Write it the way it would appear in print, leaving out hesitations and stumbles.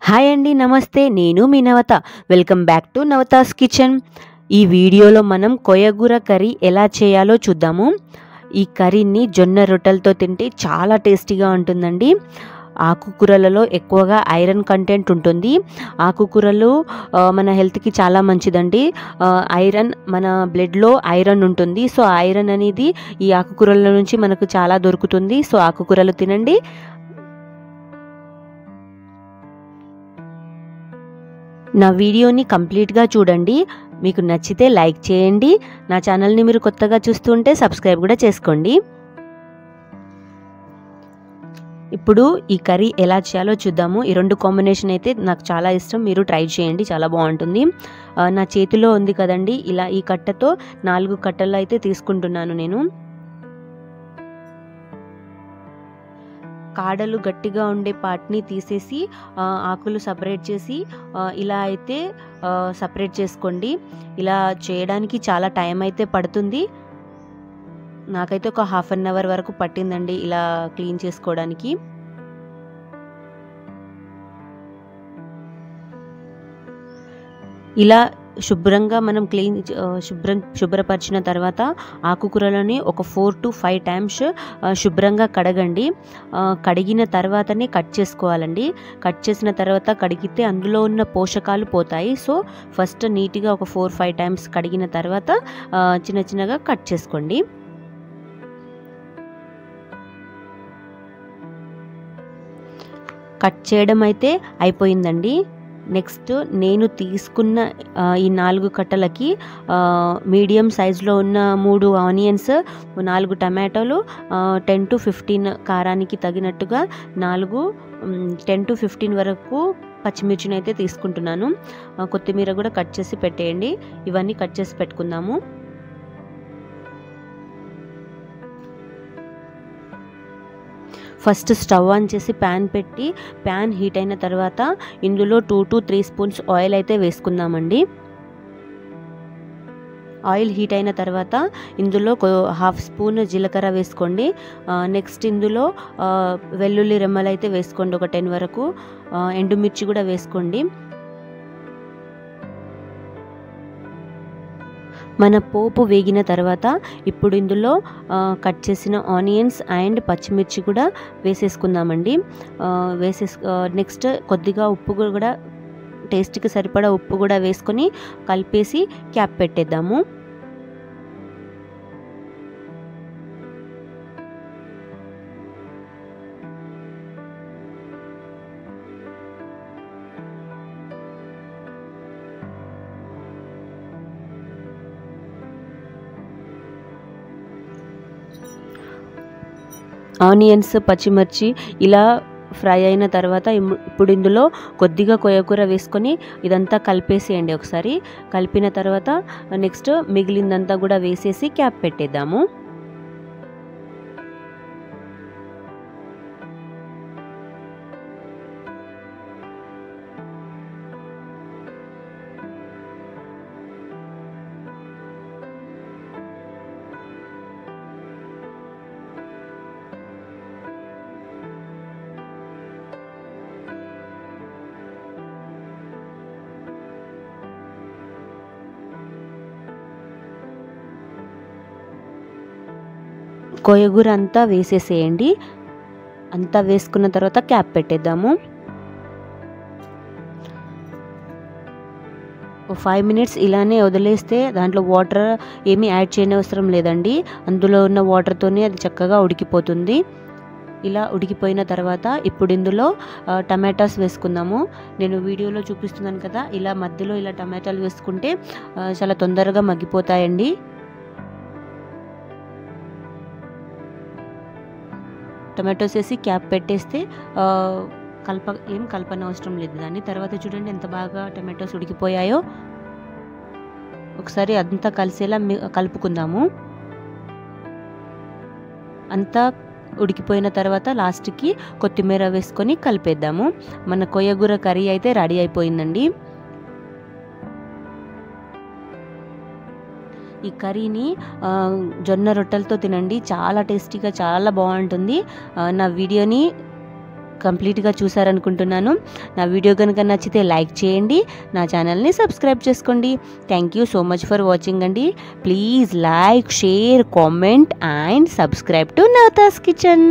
Hi అండి, నమస్తే. నేను మీ Navatha. Welcome back to Navatha's kitchen. ఈ వీడియోలో మనం కొయ్యగూర కర్రీ ఎలా చేయాలో చూద్దాము. ఈ కర్రీని జొన్న రొట్టెలతో తింటే చాలా టేస్టీగా ఉంటుందండి. ఆకుకూరలలో ఎక్కువగా ఐరన్ కంటెంట్ ఉంటుంది. ఆకుకూరలు మన హెల్త్కి చాలా మంచిదండి. ఐరన్ మన బ్లడ్లో ఐరన్ ఉంటుంది. సో ఐరన్ అనేది ఈ ఆకుకూరల నుంచి మనకు చాలా దొరుకుతుంది. సో ఆకుకూరలు తినండి. నా వీడియోని కంప్లీట్గా చూడండి. మీకు నచ్చితే లైక్ చేయండి. నా ఛానల్ని మీరు కొత్తగా చూస్తుంటే సబ్స్క్రైబ్ కూడా చేసుకోండి. ఇప్పుడు ఈ కర్రీ ఎలా చేయాలో చూద్దాము. ఈ రెండు కాంబినేషన్ అయితే నాకు చాలా ఇష్టం. మీరు ట్రై చేయండి, చాలా బాగుంటుంది. నా చేతిలో ఉంది కదండి, ఇలా ఈ కట్టతో 4 కట్టలు అయితే తీసుకుంటున్నాను నేను. కాడలు గట్టిగా ఉండే పార్ట్ని తీసేసి ఆకులు సపరేట్ చేసి ఇలా అయితే సపరేట్ చేసుకోండి. ఇలా చేయడానికి చాలా టైం అయితే పడుతుంది. నాకైతే ఒక ½ అన్ అవర్ వరకు పట్టిందండి ఇలా క్లీన్ చేసుకోవడానికి. ఇలా శుభ్రంగా మనం శుభ్రపరిచిన తర్వాత ఆకుకూరలని ఒక 4 to 5 times శుభ్రంగా కడగండి. కడిగిన తర్వాతనే కట్ చేసుకోవాలండి. కట్ చేసిన తర్వాత కడిగితే అందులో ఉన్న పోషకాలు పోతాయి. సో ఫస్ట్ నీట్గా ఒక 4-5 times కడిగిన తర్వాత చిన్న చిన్నగా కట్ చేసుకోండి. కట్ చేయడం అయితే అయిపోయిందండి. నెక్స్ట్ నేను తీసుకున్న ఈ 4 కట్టలకి మీడియం సైజులో ఉన్న 3 ఆనియన్స్, 4 టమాటోలు, 10 to 15 కారానికి తగినట్టుగా 10 to 15 వరకు పచ్చిమిర్చిని అయితే తీసుకుంటున్నాను. కొత్తిమీర కూడా కట్ చేసి పెట్టేయండి. ఇవన్నీ కట్ చేసి పెట్టుకుందాము. ఫస్ట్ స్టవ్ ఆన్ చేసి ప్యాన్ పెట్టి ప్యాన్ హీట్ అయిన తర్వాత ఇందులో 2 to 3 spoons ఆయిల్ అయితే వేసుకుందామండి. ఆయిల్ హీట్ అయిన తర్వాత ఇందులో ½ స్పూన్ జీలకర్ర వేసుకోండి. నెక్స్ట్ ఇందులో వెల్లుల్లి రెమ్మలు అయితే వేసుకోండి, ఒక 10 వరకు. ఎండుమిర్చి కూడా వేసుకోండి. మన పోపు వేగిన తర్వాత ఇప్పుడు ఇందులో కట్ చేసిన ఆనియన్స్ అండ్ పచ్చిమిర్చి కూడా వేసేసుకుందామండి. నెక్స్ట్ కొద్దిగా ఉప్పు కూడా, టేస్ట్కి సరిపడా ఉప్పు కూడా వేసుకొని కలిపేసి క్యాప్ పెట్టేద్దాము. ఆనియన్స్, పచ్చిమిర్చి ఇలా ఫ్రై అయిన తర్వాత ఇప్పుడు ఇందులో కొద్దిగా కొయ్యకూర వేసుకొని ఇదంతా కలిపేసేయండి ఒకసారి. కలిపిన తర్వాత నెక్స్ట్ మిగిలిందంతా కూడా వేసేసి క్యాప్ పెట్టేద్దాము. కొయ్యగూర అంతా వేసేసేయండి. అంతా వేసుకున్న తర్వాత క్యాప్ పెట్టేద్దాము. 5 minutes ఇలానే వదిలేస్తే దాంట్లో వాటర్ ఏమీ యాడ్ చేయనవసరం లేదండి. అందులో ఉన్న వాటర్తోనే అది చక్కగా ఉడికిపోతుంది. ఇలా ఉడికిపోయిన తర్వాత ఇప్పుడు ఇందులో టమాటాస్ వేసుకుందాము. నేను వీడియోలో చూపిస్తున్నాను కదా, ఇలా మధ్యలో ఇలా టమాటాలు వేసుకుంటే చాలా తొందరగా మగ్గిపోతాయండి. టమాటోస్ వేసి క్యాప్ పెట్టేస్తే కలపన అవసరం లేదు దాన్ని. తర్వాత చూడండి ఎంత బాగా టమాటోస్ ఉడికిపోయాయో. ఒకసారి అంతా కలిసేలా కలుపుకుందాము. అంతా ఉడికిపోయిన తర్వాత లాస్ట్కి కొత్తిమీర వేసుకొని కలిపేద్దాము. మన కొయ్యగూర కర్రీ అయితే రెడీ అయిపోయిందండి. ఈ కర్రీని జొన్న రొట్టెలతో తినండి, చాలా టేస్టీగా, చాలా బాగుంటుంది. నా వీడియోని కంప్లీట్గా చూసారనుకుంటున్నాను. నా వీడియో కనుక నచ్చితే లైక్ చేయండి, నా ఛానల్ని సబ్స్క్రైబ్ చేసుకోండి. Thank you so much for watching అండి. Please like, share, comment and subscribe to Navatha's kitchen.